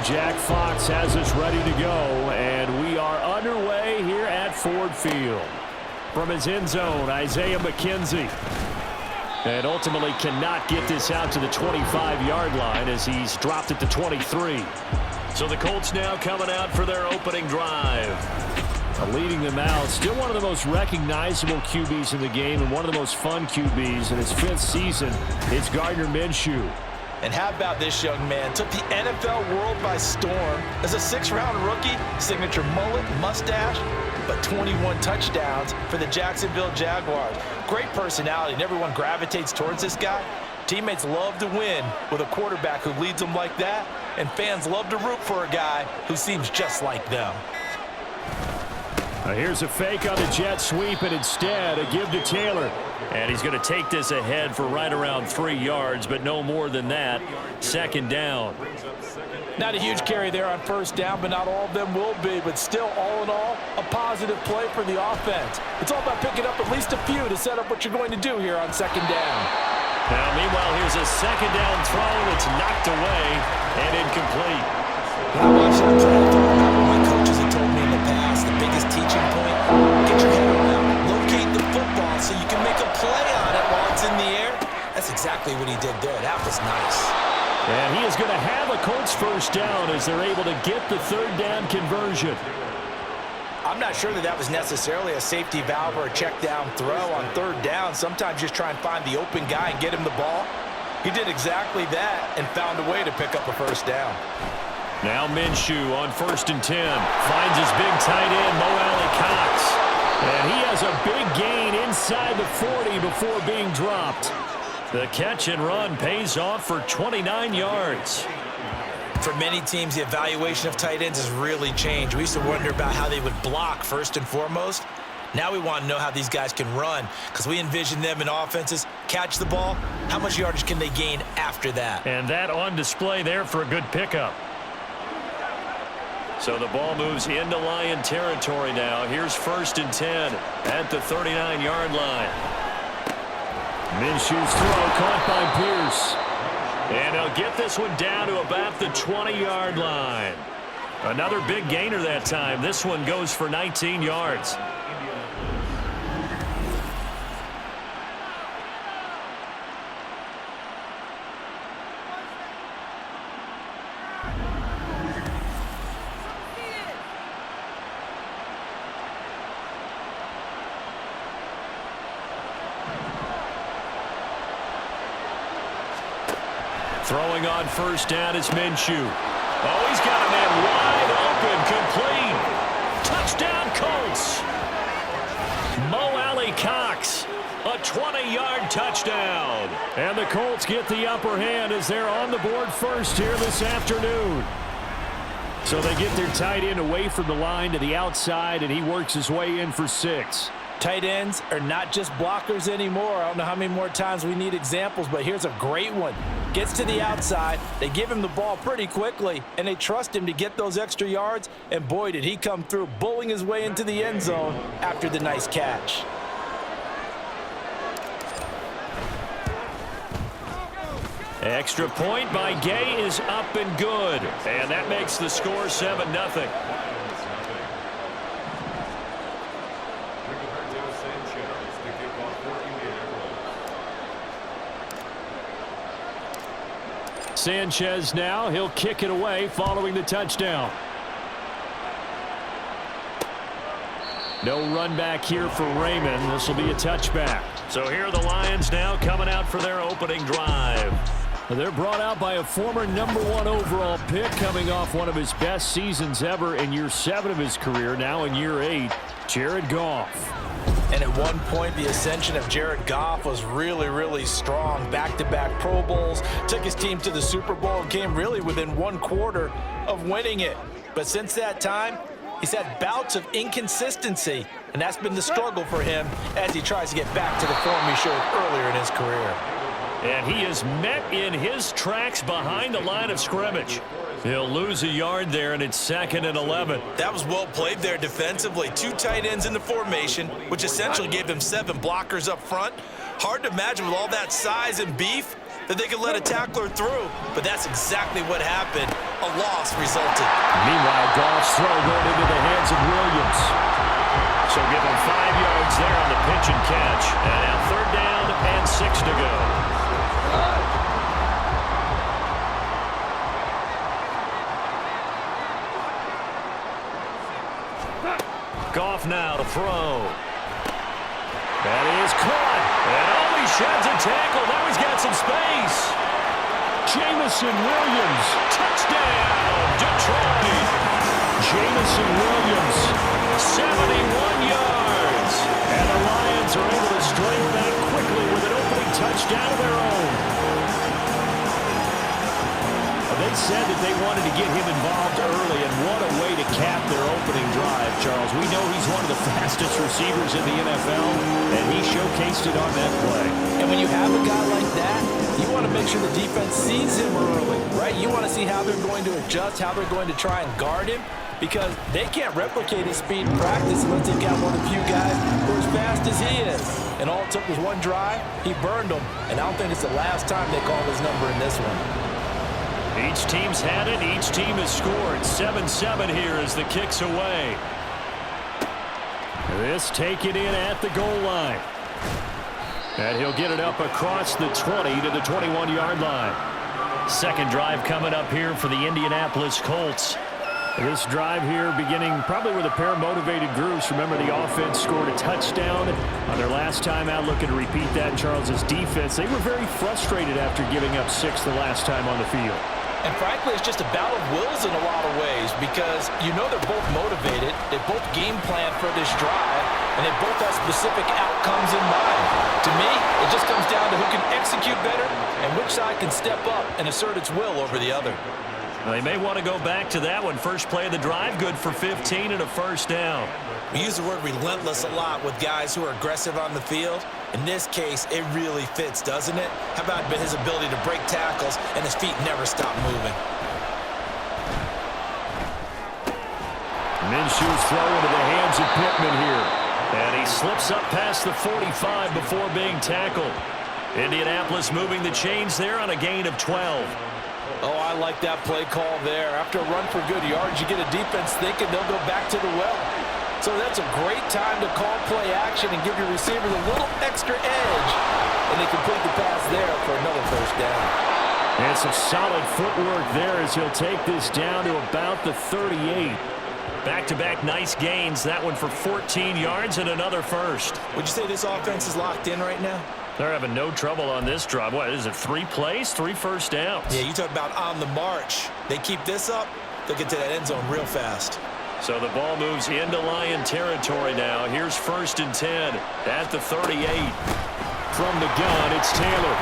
Jack Fox has us ready to go, and we are underway here at Ford Field. From his end zone, Isaiah McKenzie. And ultimately cannot get this out to the 25-yard line as he's dropped at the 23. So the Colts now coming out for their opening drive. Leading them out, still one of the most recognizable QBs in the game and one of the most fun QBs in his 5th season. It's Gardner Minshew. And how about this young man? Took the NFL world by storm as a 6th-round rookie, signature mullet, mustache, but 21 touchdowns for the Jacksonville Jaguars. Great personality, and everyone gravitates towards this guy. Teammates love to win with a quarterback who leads them like that, and fans love to root for a guy who seems just like them. Here's a fake on the jet sweep, and instead a give to Taylor. And he's going to take this ahead for right around 3 yards, but no more than that. 2nd down. Not a huge carry there on 1st down, but not all of them will be. But still, all in all, a positive play for the offense. It's all about picking up at least a few to set up what you're going to do here on 2nd down. Now, meanwhile, here's a 2nd down throw that's knocked away and incomplete. I watched the draft. My coaches have told me in the past, the biggest teaching point, get your head around, locate the football so you can make a play on it while it's in the air. That's exactly what he did there. That was nice. And he is going to have a Colts 1st down as they're able to get the 3rd down conversion. I'm not sure that was necessarily a safety valve or a check down throw on 3rd down. Sometimes just try and find the open guy and get him the ball. He did exactly that and found a way to pick up a 1st down. Now Minshew on 1st and 10. Finds his big tight end, Mo Cox. And he has a big gain inside the 40 before being dropped. The catch and run pays off for 29 yards. For many teams, the evaluation of tight ends has really changed. We used to wonder about how they would block first and foremost. Now we want to know how these guys can run because we envision them in offenses, catch the ball. How much yardage can they gain after that? And that on display there for a good pickup. So the ball moves into Lion territory now. Here's 1st and 10 at the 39-yard line. Minshew's throw caught by Pierce. And he'll get this one down to about the 20-yard line. Another big gainer that time. This one goes for 19 yards. Throwing on 1st down is Minshew. Oh, he's got a man wide open, complete. Touchdown, Colts. Mo Cox, a 20-yard touchdown. And the Colts get the upper hand as they're on the board first here this afternoon. So they get their tight end away from the line to the outside, and he works his way in for 6. Tight ends are not just blockers anymore. I don't know how many more times we need examples, but here's a great one. Gets to the outside, they give him the ball pretty quickly, and they trust him to get those extra yards, and boy, did he come through, bullying his way into the end zone after the nice catch. Extra point by Gay is up and good, and that makes the score 7-0. Sanchez now, he'll kick it away following the touchdown. No run back here for Raymond. This will be a touchback. So here are the Lions now coming out for their opening drive. They're brought out by a former #1 overall pick coming off one of his best seasons ever in year 7 of his career, now in year 8, Jared Goff. And at one point, the ascension of Jared Goff was really, really strong. Back-to-back Pro Bowls, took his team to the Super Bowl and came really within 1/4 of winning it. But since that time, he's had bouts of inconsistency, and that's been the struggle for him as he tries to get back to the form he showed earlier in his career. And he is met in his tracks behind the line of scrimmage. He'll lose a yard there, and it's 2nd and 11. That was well played there defensively. 2 tight ends in the formation, which essentially gave him 7 blockers up front. Hard to imagine with all that size and beef, that they could let a tackler through, but that's exactly what happened. A loss resulted. Meanwhile, Goff's throw going into the hands of Williams. So give him 5 yards there on the pitch and catch. And now 3rd down and 6 to go. Goff now to throw. That is caught. And he sheds a tackle. Now he's got some space. Jamison Williams. Touchdown, Detroit. Jamison Williams, 71 yards. And the Lions are able to string back quickly with an opening touchdown of their own. They said that they wanted to get him involved early, and what a way to cap their opening drive, Charles. We know he's one of the fastest receivers in the NFL, and he showcased it on that play. And when you have a guy like that, you want to make sure the defense sees him early, right? You want to see how they're going to adjust, how they're going to try and guard him, because they can't replicate his speed in practice unless they've got one of the few guys who are as fast as he is. And all it took was one drive. He burned them, and I don't think it's the last time they call his number in this one. Each team's had it. Each team has scored. 7-7 here as the kick's away. This taken in at the goal line. And he'll get it up across the 20 to the 21-yard line. Second drive coming up here for the Indianapolis Colts. This drive here beginning probably with a pair of motivated groups. Remember, the offense scored a touchdown on their last time out, looking to repeat that. Charles's defense, they were very frustrated after giving up 6 the last time on the field. And frankly, it's just a battle of wills in a lot of ways, because you know they're both motivated, they both game plan for this drive, and they both have specific outcomes in mind. To me, it just comes down to who can execute better and which side can step up and assert its will over the other. Well, they may want to go back to that one. First play of the drive, good for 15 and a first down. We use the word relentless a lot with guys who are aggressive on the field. In this case, it really fits, doesn't it? How about his ability to break tackles and his feet never stop moving? Minshew's throw into the hands of Pittman here. And he slips up past the 45 before being tackled. Indianapolis moving the chains there on a gain of 12. Oh, I like that play call there. After a run for good yards, you get a defense thinking they'll go back to the well. So that's a great time to call play action and give your receivers a little extra edge. And they complete the pass there for another first down. And some solid footwork there as he'll take this down to about the 38. Back-to-back nice gains. That one for 14 yards and another first. Would you say this offense is locked in right now? They're having no trouble on this drive. What is it, 3 plays, 3 first downs? Yeah, you talk about on the march. They keep this up, they'll get to that end zone real fast. So the ball moves into Lion territory now. Here's 1st and 10 at the 38. From the gun, it's Taylor.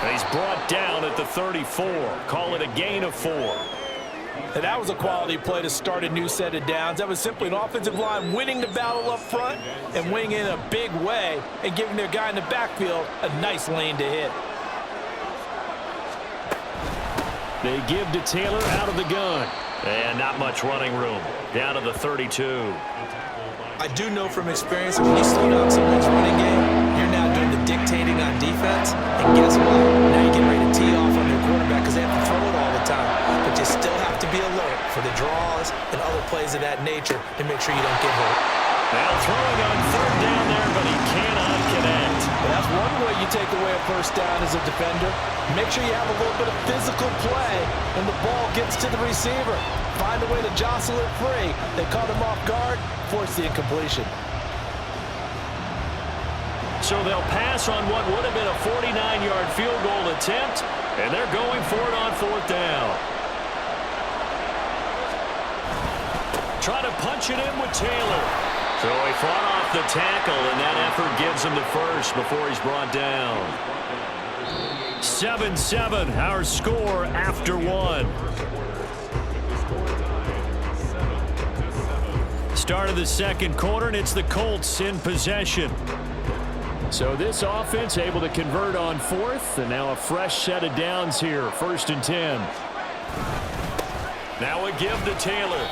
And he's brought down at the 34. Call it a gain of 4. And that was a quality play to start a new set of downs. That was simply an offensive line winning the battle up front and winning in a big way and giving their guy in the backfield a nice lane to hit. They give to Taylor out of the gun. And not much running room. Down to the 32. I do know from experience, when you slow down someone's running game, you're now doing the dictating on defense. And guess what? Now you're getting ready to tee off on your quarterback because they have to throw it all the time. But you still have to be alert for the draws and other plays of that nature to make sure you don't get hurt. Now throwing on 3rd down there, but he cannot connect. Well, that's one way you take away a first down as a defender. Make sure you have a little bit of physical play when the ball gets to the receiver. Find a way to jostle it free. They caught him off guard, force the incompletion. So they'll pass on what would have been a 49-yard field goal attempt, and they're going for it on 4th down. Try to punch it in with Taylor. So he fought off the tackle, and that effort gives him the first before he's brought down. 7-7, our score after 1. Start of the second quarter, and it's the Colts in possession. So this offense able to convert on 4th, and now a fresh set of downs here. 1st and 10. Now a give to Taylor.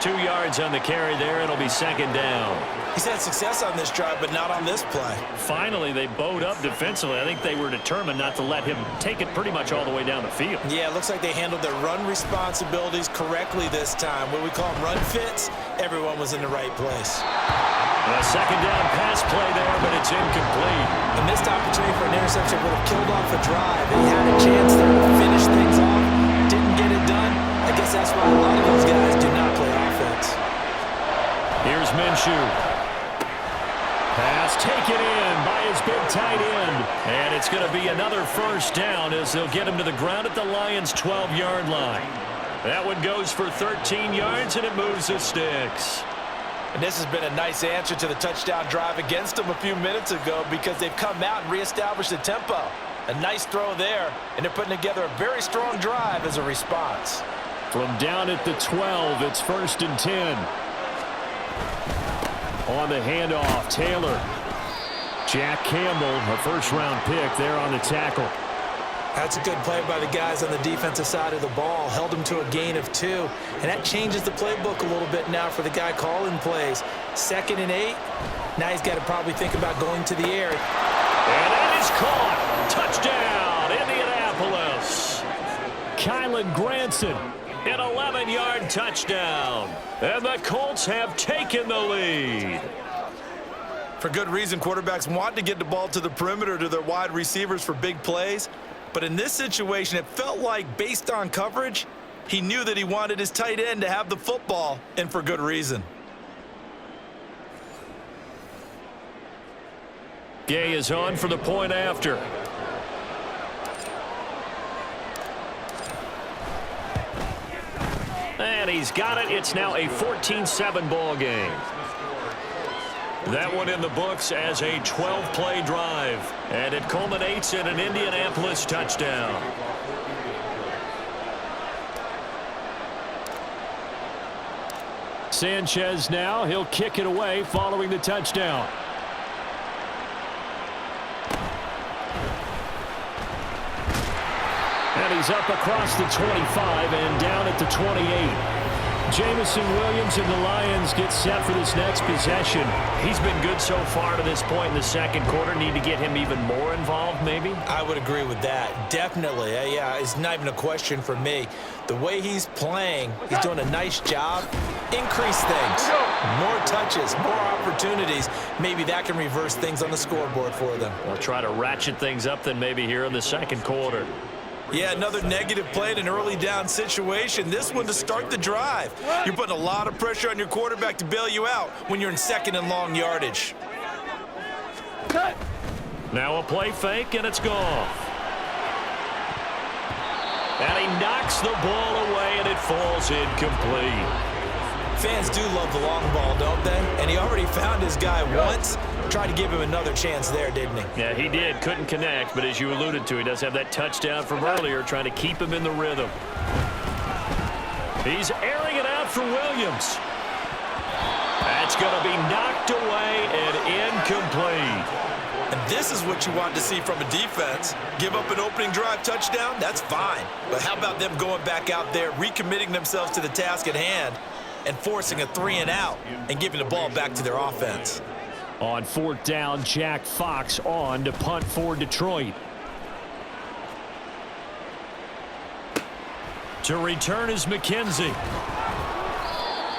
2 yards on the carry there. It'll be second down. He's had success on this drive, but not on this play. Finally, they bowed up defensively. I think they were determined not to let him take it pretty much all the way down the field. Yeah, it looks like they handled their run responsibilities correctly this time. What we call them run fits, everyone was in the right place. A second down pass play there, but it's incomplete. A missed opportunity for an interception would have killed off a drive. They had a chance there to finish things off, didn't get it done. I guess that's why a lot of those guys do not play offense. Here's Minshew. Pass taken in by his big tight end. And it's going to be another first down as they'll get him to the ground at the Lions' 12-yard line. That one goes for 13 yards, and it moves the sticks. And this has been a nice answer to the touchdown drive against them a few minutes ago because they've come out and reestablished the tempo. A nice throw there, and they're putting together a very strong drive as a response. From down at the 12, it's 1st and 10. On the handoff, Taylor. Jack Campbell, a first-round pick there on the tackle. That's a good play by the guys on the defensive side of the ball. Held him to a gain of 2. And that changes the playbook a little bit now for the guy calling plays. 2nd and 8. Now he's got to probably think about going to the air. And that is caught. Touchdown, Indianapolis. Kylan Granson, an 11-yard touchdown. And the Colts have taken the lead. For good reason, quarterbacks want to get the ball to the perimeter to their wide receivers for big plays. But in this situation, it felt like, based on coverage, he knew that he wanted his tight end to have the football, and for good reason. Gay is on for the point after. And he's got it. It's now a 14-7 ball game. That one in the books as a 12-play drive. And it culminates in an Indianapolis touchdown. Sanchez now. He'll kick it away following the touchdown. And he's up across the 25 and down at the 28. Jamison Williams and the Lions get set for this next possession. He's been good so far to this point in the second quarter. Need to get him even more involved, maybe? I would agree with that. Definitely. Yeah, it's not even a question for me. The way he's playing, he's doing a nice job. Increase things. More touches, more opportunities. Maybe that can reverse things on the scoreboard for them. They'll try to ratchet things up then maybe here in the second quarter. Yeah, another negative play in an early down situation. This one to start the drive. You're putting a lot of pressure on your quarterback to bail you out when you're in 2nd and long yardage. Now a play fake, and it's gone. And he knocks the ball away, and it falls incomplete. Fans do love the long ball, don't they? And he already found his guy once. Tried to give him another chance there, didn't he? Yeah, he did. Couldn't connect, but as you alluded to, he does have that touchdown from earlier, trying to keep him in the rhythm. He's airing it out for Williams. That's going to be knocked away and incomplete. And this is what you want to see from a defense. Give up an opening drive touchdown, that's fine. But how about them going back out there, recommitting themselves to the task at hand, and forcing a 3-and-out and giving the ball back to their offense? On 4th down, Jack Fox on to punt for Detroit. To return is McKenzie.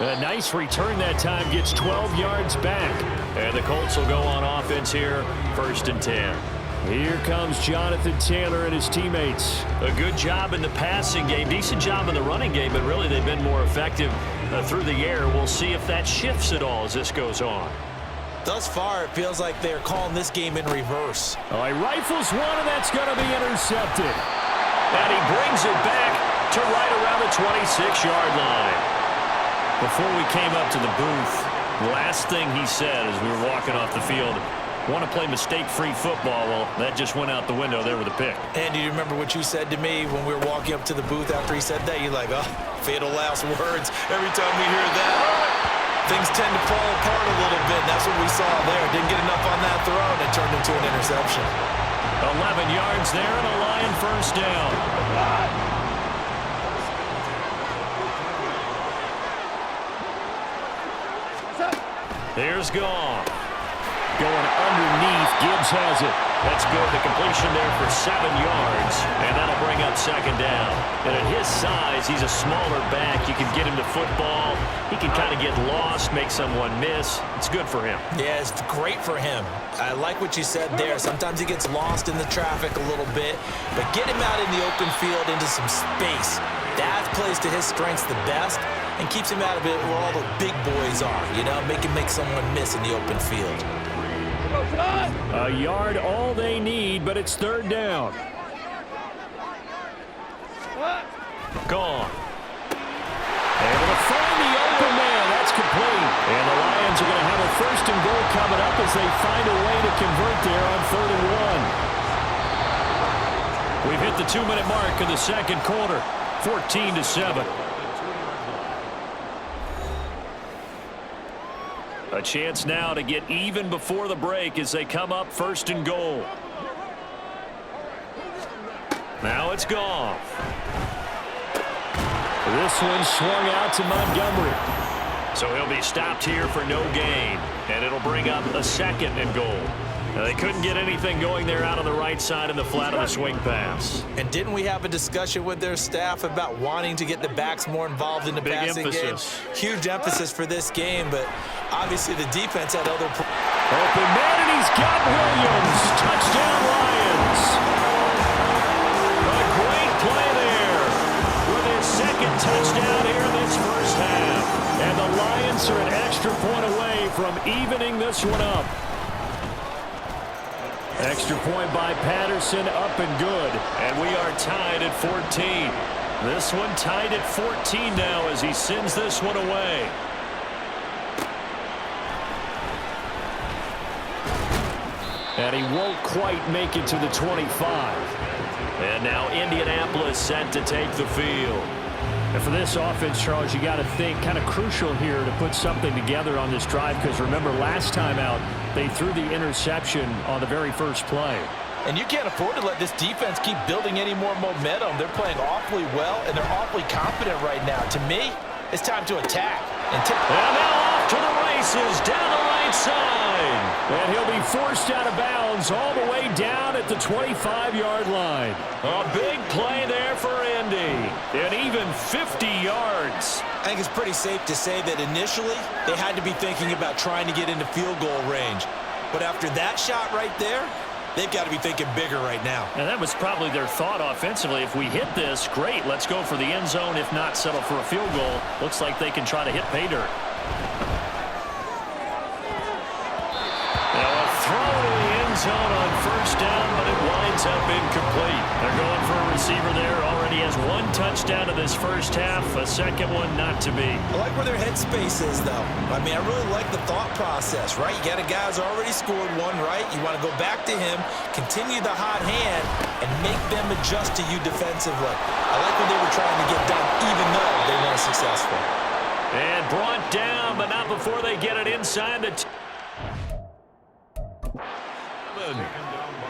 A nice return that time, gets 12 yards back. And the Colts will go on offense here, 1st and 10. Here comes Jonathan Taylor and his teammates. A good job in the passing game, decent job in the running game, but really they've been more effective through the air. We'll see if that shifts at all as this goes on. Thus far, it feels like they're calling this game in reverse. Oh, he rifles one, and that's going to be intercepted. And he brings it back to right around the 26-yard line. Before we came up to the booth, the last thing he said as we were walking off the field, want to play mistake-free football. Well, that just went out the window there with a pick. And do you remember what you said to me when we were walking up to the booth after he said that? You're like, oh, fatal last words. Every time we hear that, things tend to fall apart a little bit. That's what we saw there. Didn't get enough on that throw, and it turned into an interception. 11 yards there, and a Lion first down. Here's Goff. Going underneath. Gibbs has it. That's good. The completion there for 7 yards, and that'll bring up second down. And at his size, he's a smaller back. You can get him to football. He can kind of get lost, make someone miss. It's good for him. Yeah, it's great for him. I like what you said there. Sometimes he gets lost in the traffic a little bit, but get him out in the open field into some space. That plays to his strengths the best and keeps him out of it where all the big boys are, you know, make someone miss in the open field. A yard all they need, but it's third down. Gone. Able to find the open man. That's complete. And the Lions are going to have a first and goal coming up as they find a way to convert there on 3rd and 1. We've hit the 2-minute mark in the second quarter. 14-7. A chance now to get even before the break as they come up 1st and goal. Now it's Goff. This one swung out to Montgomery. So he'll be stopped here for no gain. And it'll bring up a 2nd and goal. Now, they couldn't get anything going there out on the right side in the flat of the swing pass. And didn't we have a discussion with their staff about wanting to get the backs more involved in the passing game? Huge emphasis for this game, but obviously the defense had other... Open man, and he's got Williams. Touchdown, Lions. A great play there with his 2nd touchdown here in this first half. And the Lions are an extra point away from evening this one up. Extra point by Patterson, up and good. And we are tied at 14. This one tied at 14 now as he sends this one away. And he won't quite make it to the 25. And now Indianapolis set to take the field. And for this offense, Charles, you got to think kind of crucial here to put something together on this drive, because remember last time out they threw the interception on the very first play. And you can't afford to let this defense keep building any more momentum. They're playing awfully well, and they're awfully confident right now. To me, it's time to attack. And now off to the races down the right side. And he'll be forced out of bounds all the way down at the 25-yard line. A big play there for Indy. And even 50 yards. I think it's pretty safe to say that initially they had to be thinking about trying to get into field goal range. But after that shot right there, they've got to be thinking bigger right now. And that was probably their thought offensively. If we hit this, great. Let's go for the end zone. If not, settle for a field goal. Looks like they can try to hit pay dirt. Now a throw to the end zone on first down, but it winds up incomplete. They're going for a receiver there. Already has 1 touchdown in this first half. A second one not to be. I like where their headspace is, though. I mean, I really like the thought process, right? You got a guy who's already scored 1, right? You want to go back to him, continue the hot hand, and make them adjust to you defensively. I like what they were trying to get done, even though they weren't successful. And brought down, but not before they get it inside the...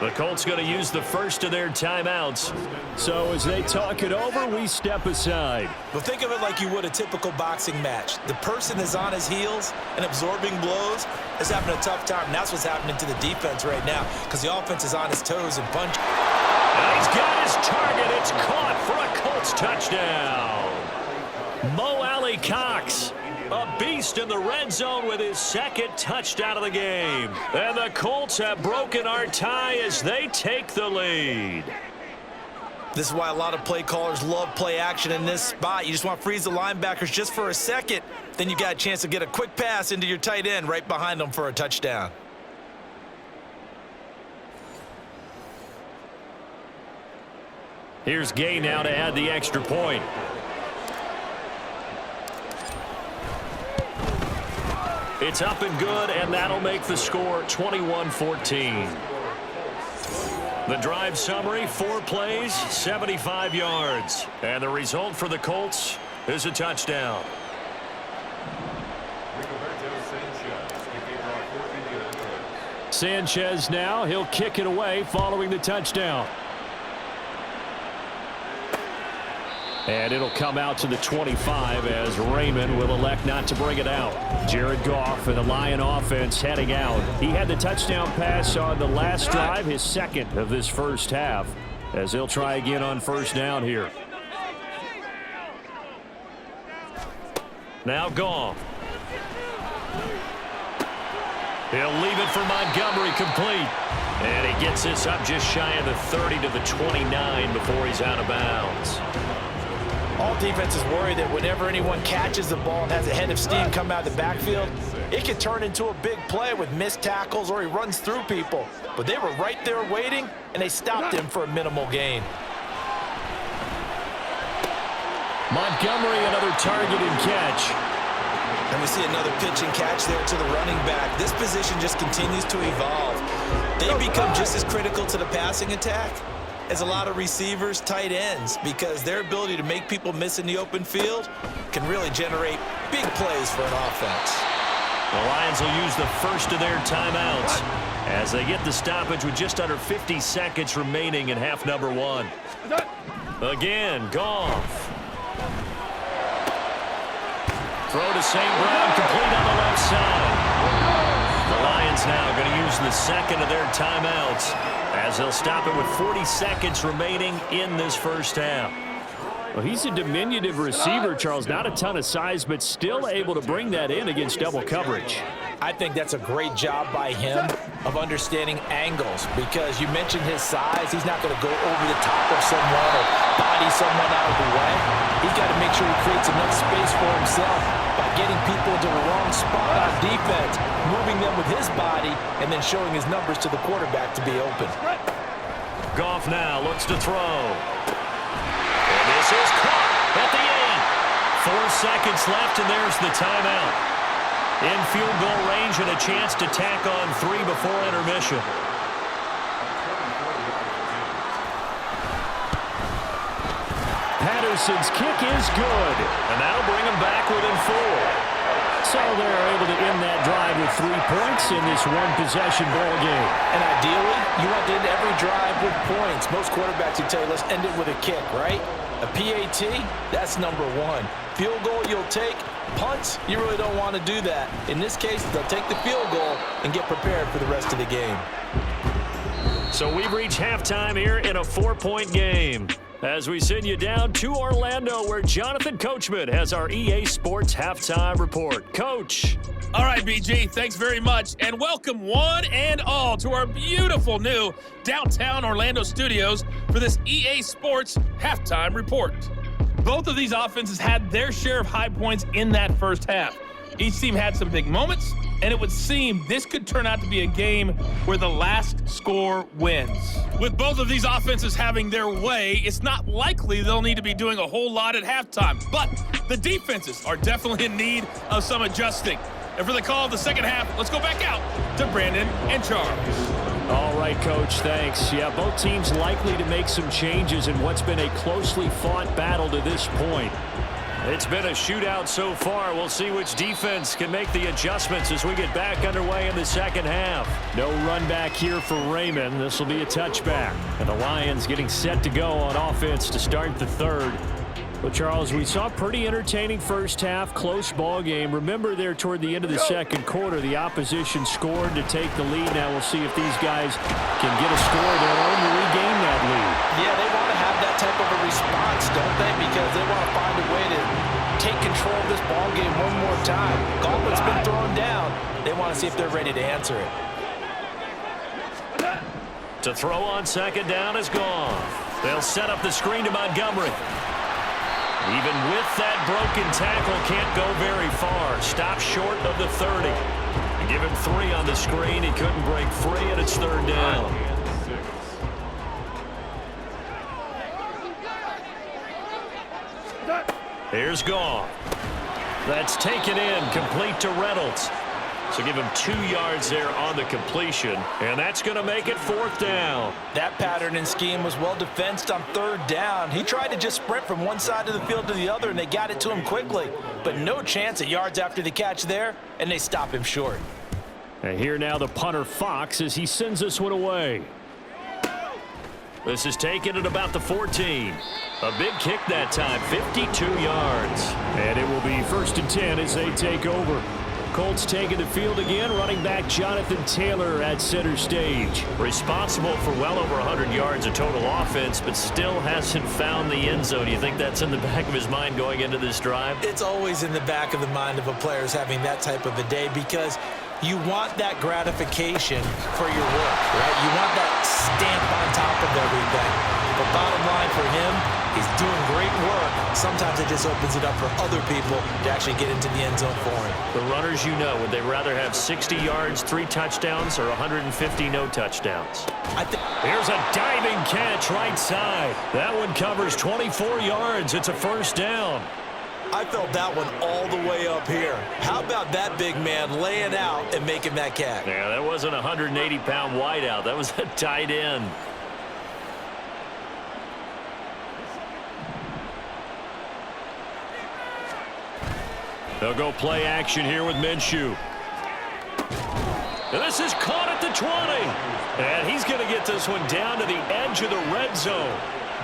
The Colts going to use the first of their timeouts. So as they talk it over, we step aside. But think of it like you would a typical boxing match. The person is on his heels and absorbing blows is having a tough time. And that's what's happening to the defense right now, because the offense is on his toes and punching. And he's got his target. It's caught for a Colts touchdown. Mo Alley-Cox, a beast in the red zone with his 2nd touchdown of the game. And the Colts have broken our tie as they take the lead. This is why a lot of play callers love play action in this spot. You just want to freeze the linebackers just for a second. Then you got a chance to get a quick pass into your tight end right behind them for a touchdown. Here's Gay now to add the extra point. It's up and good, and that'll make the score 21-14. The drive summary, 4 plays, 75 yards. And the result for the Colts is a touchdown. Sanchez now, he'll kick it away following the touchdown. And it'll come out to the 25 as Raymond will elect not to bring it out. Jared Goff and the Lion offense heading out. He had the touchdown pass on the last drive, his second of this first half, as he'll try again on first down here. Now Goff. He'll leave it for Montgomery, complete. And he gets this up just shy of the 30 to the 29 before he's out of bounds. All defenses worry that whenever anyone catches the ball and has a head of steam come out of the backfield, it can turn into a big play with missed tackles or he runs through people. But they were right there waiting, and they stopped him for a minimal gain. Montgomery, another target and catch. And we see another pitch and catch there to the running back. This position just continues to evolve. They become just as critical to the passing attack as a lot of receivers, tight ends, because their ability to make people miss in the open field can really generate big plays for an offense. The Lions will use the first of their timeouts as they get the stoppage with just under 50 seconds remaining in half number one. Again, Goff. Throw to St. Brown, complete on the left side. The Lions now going to use the second of their timeouts as they'll stop it with 40 seconds remaining in this first half. Well, he's a diminutive receiver, Charles. Not a ton of size, but still able to bring that in against double coverage. I think that's a great job by him of understanding angles, because you mentioned his size. He's not going to go over the top of someone or body someone out of the way. He's got to make sure he creates enough space for himself by getting people into the wrong spot on defense, moving them with his body, and then showing his numbers to the quarterback to be open. Goff now looks to throw. And this is caught at the 8. 4 seconds left, and there's the timeout. In field goal range and a chance to tack on 3 before intermission. Patterson's kick is good, and that'll bring them back within 4. So they're able to end that drive with 3 points in this one-possession ball game. And ideally, you want to end every drive with points. Most quarterbacks would tell you, let's end it with a kick, right? A PAT, that's number 1. Field goal you'll take. Punts, you really don't want to do that. In this case, they'll take the field goal and get prepared for the rest of the game. So we've reached halftime here in a 4-point game, as we send you down to Orlando, where Jonathan Coachman has our EA Sports halftime report. Coach. All right, BG, thanks very much, and welcome one and all to our beautiful new downtown Orlando studios for this EA Sports halftime report. Both of these offenses had their share of high points in that first half. Each team had some big moments, and it would seem this could turn out to be a game where the last score wins. With both of these offenses having their way, it's not likely they'll need to be doing a whole lot at halftime, but the defenses are definitely in need of some adjusting. And for the call of the second half, let's go back out to Brandon and Charles. All right, Coach, thanks. Yeah, both teams likely to make some changes in what's been a closely fought battle to this point. It's been a shootout so far. We'll see which defense can make the adjustments as we get back underway in the second half. No run back here for Raymond. This will be a touchback. And the Lions getting set to go on offense to start the third. Well, Charles, we saw a pretty entertaining first half, close ball game. Remember there toward the end of the second quarter, the opposition scored to take the lead. Now we'll see if these guys can get a score of their own to regain that lead. Yeah, they want to have that type of a response, don't they? Because they want to find a way to take control of this ball game one more time. Gauntlet's been thrown down. They want to see if they're ready to answer it. To throw on second down is gone. They'll set up the screen to Montgomery. Even with that broken tackle, can't go very far. Stop short of the 30. Give him 3 on the screen. He couldn't break free, and it's third down. Here's Goff. That's taken in, complete to Reynolds. So give him 2 yards there on the completion, and that's going to make it fourth down. That pattern and scheme was well defensed on third down. He tried to just sprint from one side of the field to the other, and they got it to him quickly. But no chance at yards after the catch there, and they stop him short. And here now the punter Fox as he sends this one away. This is taken at about the 14. A big kick that time, 52 yards. And it will be 1st and 10 as they take over. Colts taking the field again, running back Jonathan Taylor at center stage. Responsible for well over 100 yards of total offense, but still hasn't found the end zone. You think that's in the back of his mind going into this drive? It's always in the back of the mind of a player having that type of a day, because you want that gratification for your work, right? You want that stamp on top of everything. But bottom line for him, he's doing great work. Sometimes it just opens it up for other people to actually get into the end zone for him. The runners, you know, would they rather have 60 yards, 3 touchdowns, or 150 no touchdowns? Here's a diving catch right side. That one covers 24 yards. It's a 1st down. I felt that one all the way up here. How about that big man laying out and making that catch? Yeah, that wasn't a 180-pound wideout. That was a tight end. They'll go play action here with Minshew. And this is caught at the 20. And he's going to get this one down to the edge of the red zone.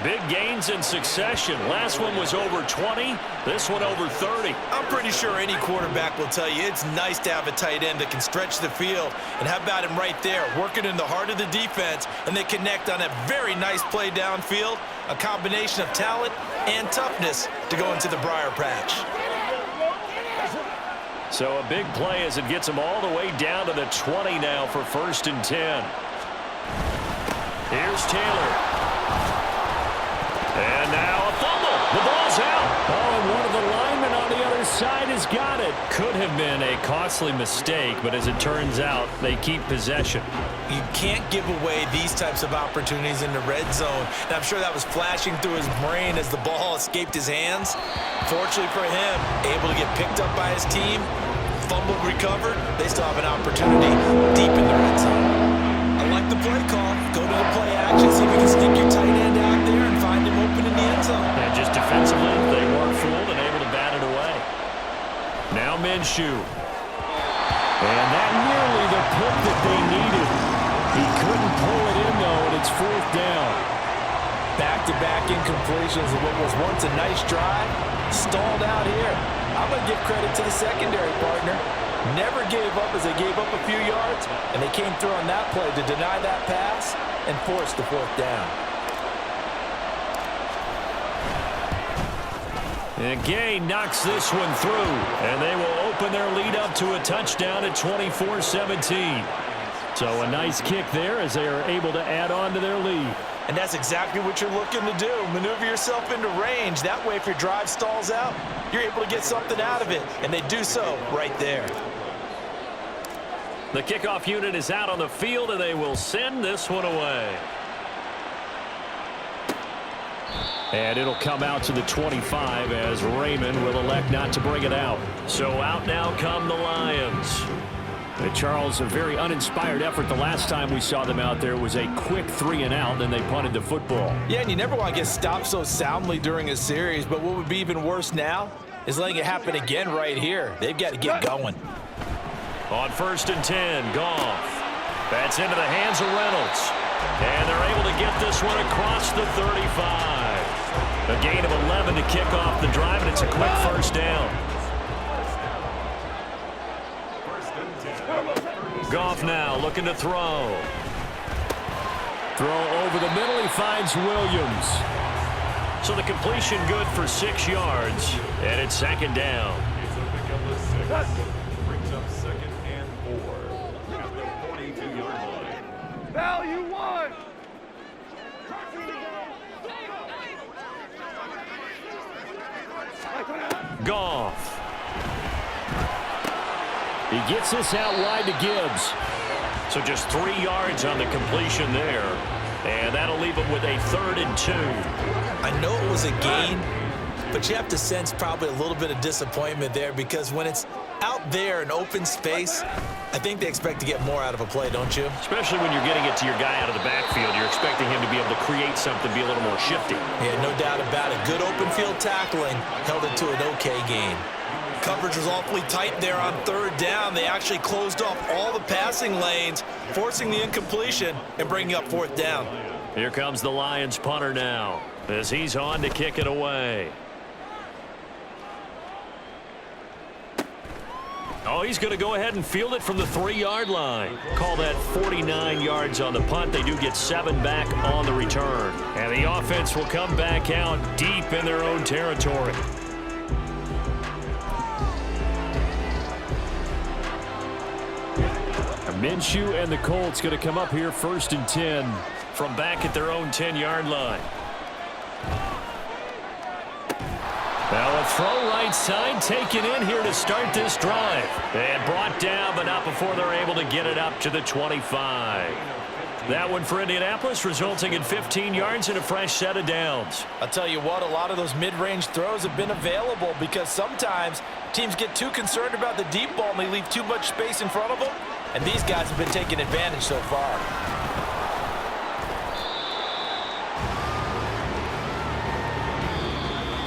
Big gains in succession. Last one was over 20. This one over 30. I'm pretty sure any quarterback will tell you it's nice to have a tight end that can stretch the field. And how about him right there, working in the heart of the defense, and they connect on a very nice play downfield. A combination of talent and toughness to go into the briar patch. So a big play as it gets him all the way down to the 20 now for 1st and 10. Here's Taylor. And now a fumble. The ball's out. Oh, and one of the linemen on the other side has got it. Could have been a costly mistake, but as it turns out, they keep possession. You can't give away these types of opportunities in the red zone. And I'm sure that was flashing through his brain as the ball escaped his hands. Fortunately for him, able to get picked up by his team, fumbled, recovered. They still have an opportunity deep in the red zone. I like the play call. Go to the play action, see if you can stick your tight end out there and find him open in the end zone. And just defensively, they weren't fooled and able to bat it away. Now Minshew. And that nearly the pick that they needed. He couldn't pull it in, though, and it's 4th down. Back-to-back incompletions of what was once a nice drive, stalled out here. I'm going to give credit to the secondary partner. Never gave up as they gave up a few yards, and they came through on that play to deny that pass and force the 4th down. And Gay knocks this one through, and they will open their lead up to a touchdown at 24-17. So a nice kick there as they are able to add on to their lead. And that's exactly what you're looking to do. Maneuver yourself into range. That way, if your drive stalls out, you're able to get something out of it. And they do so right there. The kickoff unit is out on the field, and they will send this one away. And it'll come out to the 25 as Raymond will elect not to bring it out. So out now come the Lions. And Charles, a very uninspired effort the last time we saw them out there was a quick 3-and-out, then they punted the football. Yeah, and you never want to get stopped so soundly during a series, but what would be even worse now is letting it happen again right here. They've got to get going. On 1st and 10, Goff. That's into the hands of Reynolds. And they're able to get this one across the 35. A gain of 11 to kick off the drive, and it's a quick 1st down. Goff now looking to throw. Throw over the middle. He finds Williams. So the completion good for 6 yards, and it's 2nd down. Brings up 2nd and 4 at the 42-yard line. Value 1. Goff. He gets this out wide to Gibbs. So just 3 yards on the completion there. And that'll leave it with a 3rd and 2. I know it was a gain, but you have to sense probably a little bit of disappointment there, because when it's out there in open space, I think they expect to get more out of a play, don't you? Especially when you're getting it to your guy out of the backfield. You're expecting him to be able to create something, be a little more shifty. Yeah, no doubt about it. Good open field tackling held it to an okay gain. Coverage was awfully tight there on 3rd down. They actually closed off all the passing lanes, forcing the incompletion and bringing up 4th down. Here comes the Lions punter now as he's on to kick it away. Oh, he's going to go ahead and field it from the 3-yard line. Call that 49 yards on the punt. They do get 7 back on the return. And the offense will come back out deep in their own territory. Minshew and the Colts going to come up here 1st and 10 from back at their own 10-yard line. Now a throw right side taken in here to start this drive. And brought down, but not before they're able to get it up to the 25. That one for Indianapolis, resulting in 15 yards and a fresh set of downs. I'll tell you what, a lot of those mid-range throws have been available because sometimes teams get too concerned about the deep ball and they leave too much space in front of them. And these guys have been taking advantage so far.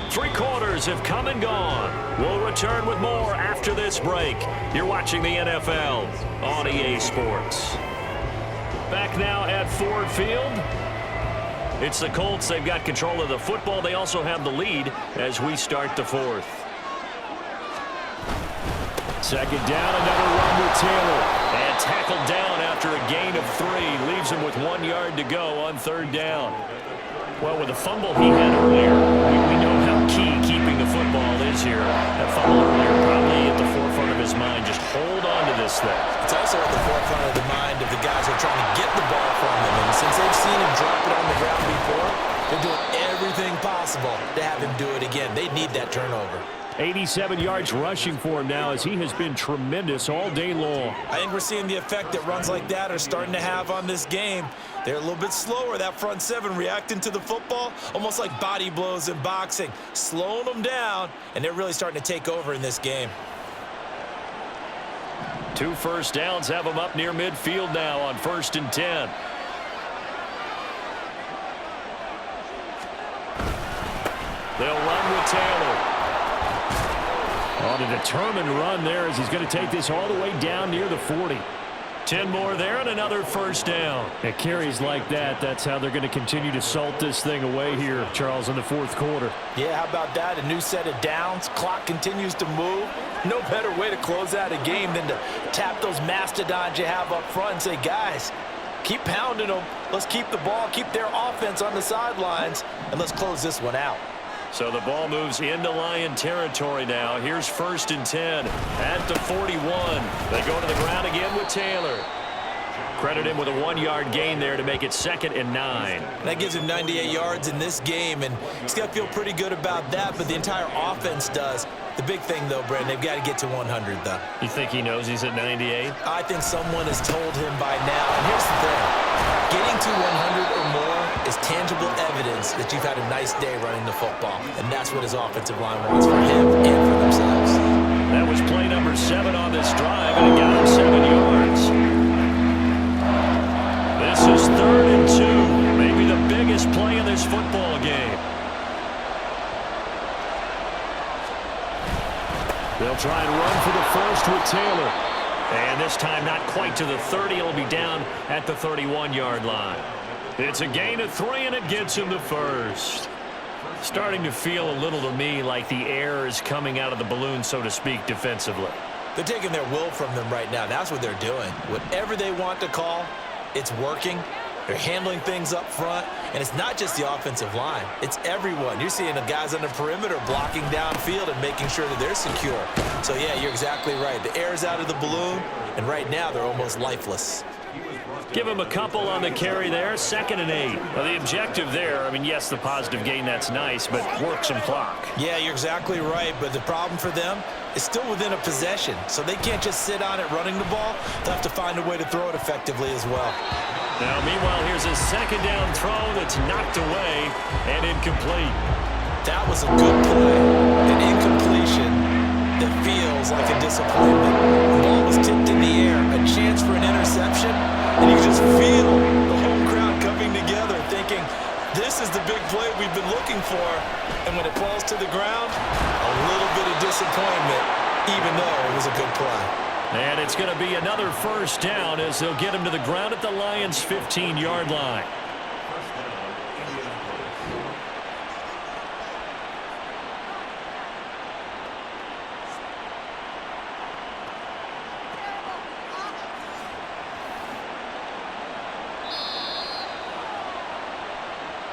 Three quarters have come and gone. We'll return with more after this break. You're watching the NFL on EA Sports. Back now at Ford Field. It's the Colts. They've got control of the football. They also have the lead as we start the 4th. Second down, another run with Taylor. And tackled down after a gain of 3. Leaves him with 1 yard to go on 3rd down. Well, with the fumble he had earlier, we know how key keeping the football is here. That fumble earlier probably at the forefront of his mind. Just hold on to this thing. It's also at the forefront of the mind of the guys who are trying to get the ball from him. And since they've seen him drop it on the ground before, they're doing everything possible to have him do it again. They need that turnover. 87 yards rushing for him now as he has been tremendous all day long. I think we're seeing the effect that runs like that are starting to have on this game. They're a little bit slower, that front 7 reacting to the football, almost like body blows in boxing, slowing them down, and they're really starting to take over in this game. 2 first downs have them up near midfield now on 1st and 10. They'll run with Taylor. On a determined run there as he's going to take this all the way down near the 40. 10 more there and another first down. It carries like that. That's how they're going to continue to salt this thing away here, Charles, in the 4th quarter. Yeah, how about that? A new set of downs. Clock continues to move. No better way to close out a game than to tap those mastodons you have up front and say, guys, keep pounding them. Let's keep the ball, keep their offense on the sidelines, and let's close this one out. So the ball moves into Lion territory now. Here's 1st and 10 at the 41. They go to the ground again with Taylor. Credit him with a 1-yard gain there to make it 2nd and 9. That gives him 98 yards in this game, and he's got to feel pretty good about that, but the entire offense does. The big thing, though, Brandon, they've got to get to 100, though. You think he knows he's at 98? I think someone has told him by now. And here's the thing. Getting to 100 or more is tangible evidence that you've had a nice day running the football, and that's what his offensive line wants for him and for themselves. That was play number 7 on this drive, and it got him 7 yards. This is 3rd and 2, maybe the biggest play in this football game. They'll try and run for the first with Taylor. And this time not quite to the 30. It'll be down at the 31-yard line. It's a gain of 3, and it gets him the first. Starting to feel a little to me like the air is coming out of the balloon, so to speak, defensively. They're taking their will from them right now. That's what they're doing. Whatever they want to call, it's working. They're handling things up front, and it's not just the offensive line. It's everyone. You're seeing the guys on the perimeter blocking downfield and making sure that they're secure. So, yeah, you're exactly right. The air's out of the balloon, and right now they're almost lifeless. Give him a couple on the carry there, 2nd and 8. Well, the objective there, I mean, yes, the positive gain, that's nice, but work some clock. Yeah, you're exactly right, but the problem for them is still within a possession, so they can't just sit on it running the ball. They'll have to find a way to throw it effectively as well. Now, meanwhile, here's a 2nd down throw that's knocked away and incomplete. That was a good play, an incompletion that feels like a disappointment. The ball was tipped in the air, a chance for an interception, and you just feel the home crowd coming together thinking, this is the big play we've been looking for. And when it falls to the ground, a little bit of disappointment, even though it was a good play. And it's going to be another first down as they'll get him to the ground at the Lions' 15-yard line.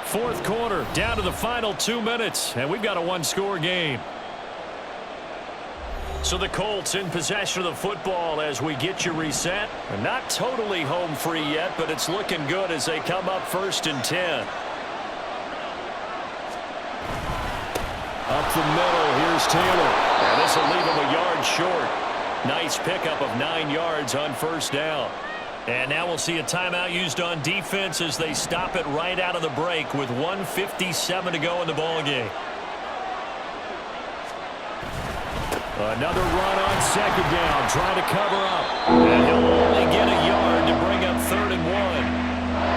Fourth quarter, down to the final 2 minutes, and we've got a one-score game. So the Colts in possession of the football as we get you reset. And not totally home free yet, but it's looking good as they come up 1st and 10. Up the middle, here's Taylor. And this will leave him a yard short. Nice pickup of 9 yards on 1st down. And now we'll see a timeout used on defense as they stop it right out of the break with 1:57 to go in the ballgame. Another run on 2nd down, trying to cover up. And he'll only get a yard to bring up 3rd and 1.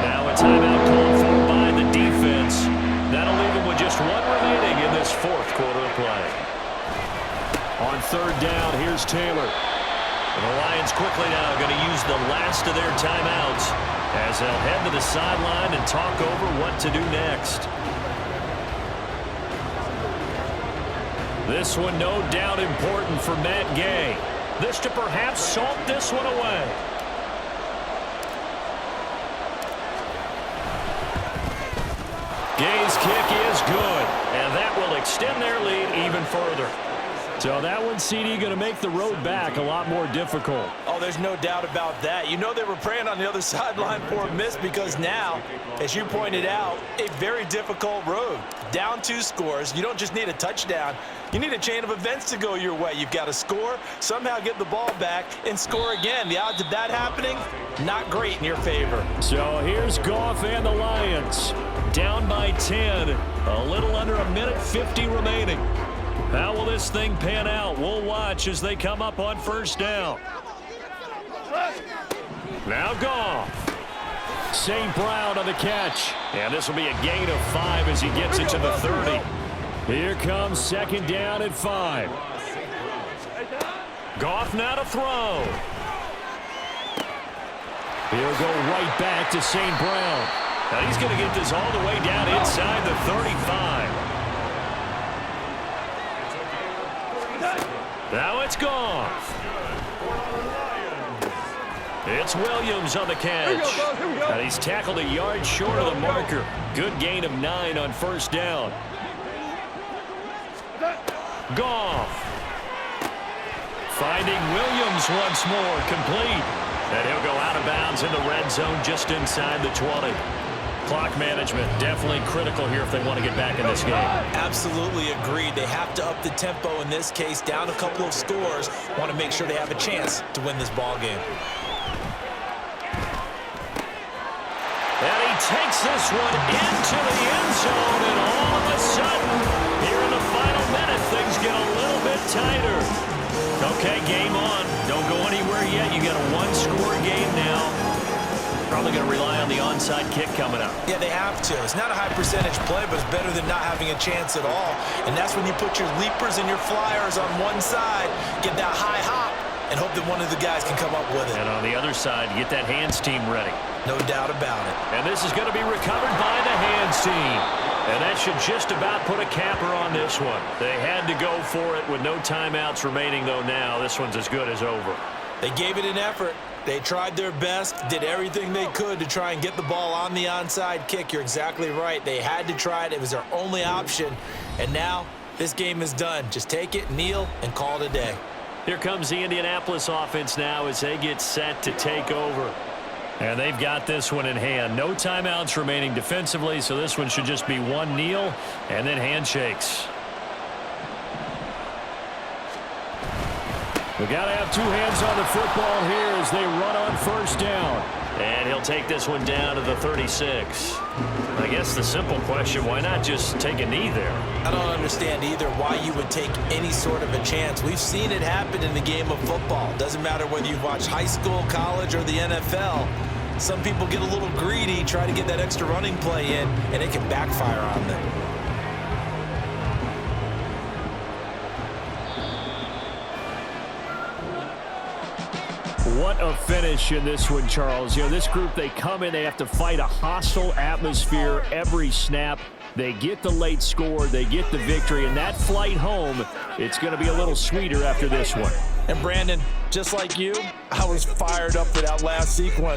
Now a timeout called for by the defense. That'll leave him with just 1 remaining in this 4th quarter of play. On 3rd down, here's Taylor. And the Lions quickly now going to use the last of their timeouts as they'll head to the sideline and talk over what to do next. This one no doubt important for Matt Gay. This to perhaps salt this one away. Gay's kick is good, and that will extend their lead even further. So that one, CD, going to make the road back a lot more difficult. Oh, there's no doubt about that. You know they were praying on the other sideline for a miss because now, as you pointed out, a very difficult road. Down 2 scores. You don't just need a touchdown. You need a chain of events to go your way. You've got to score, somehow get the ball back, and score again. The odds of that happening, not great in your favor. So here's Goff and the Lions. Down by 10. A little under 1:50 remaining. How will this thing pan out? We'll watch as they come up on 1st down. Now Goff. St. Brown on the catch. And this will be a gain of 5 as he gets it to the 30. Here comes 2nd down at 5. Goff now to throw. He'll go right back to St. Brown. Now he's going to get this all the way down inside the 35. Now it's Goff. It's Williams on the catch. And he's tackled a yard short of the marker. Good gain of 9 on 1st down. Goff. Finding Williams once more, complete. And he'll go out of bounds in the red zone just inside the 20. Clock management definitely critical here if they want to get back in this game. Absolutely agreed. They have to up the tempo in this case, down a couple of scores. Want to make sure they have a chance to win this ball game. And he takes this one into the end zone, and all of a sudden, here in the final minute, things get a little bit tighter. Okay, game on. Don't go anywhere yet. You got a 1-score game now. Probably going to rely on the onside kick coming up. Yeah, they have to. It's not a high percentage play, but it's better than not having a chance at all. And that's when you put your leapers and your flyers on one side, get that high hop, and hope that one of the guys can come up with it. And on the other side, get that hands team ready. No doubt about it. And this is going to be recovered by the hands team. And that should just about put a capper on this one. They had to go for it with no timeouts remaining, though now. This one's as good as over. They gave it an effort. They tried their best, did everything they could to try and get the ball on the onside kick. You're exactly right. They had to try it. It was their only option. And now this game is done. Just take it, kneel, and call it a day. Here comes the Indianapolis offense now as they get set to take over. And they've got this one in hand. No timeouts remaining defensively, so this one should just be one kneel and then handshakes. We got to have 2 hands on the football here as they run on 1st down. And he'll take this one down to the 36. I guess the simple question, why not just take a knee there? I don't understand either why you would take any sort of a chance. We've seen it happen in the game of football. Doesn't matter whether you've watched high school, college, or the NFL. Some people get a little greedy, try to get that extra running play in, and it can backfire on them. What a finish in this one, Charles. You know, this group, they come in, they have to fight a hostile atmosphere every snap. They get the late score, they get the victory, and that flight home, it's going to be a little sweeter after this one. And Brandon, just like you, I was fired up for that last sequence.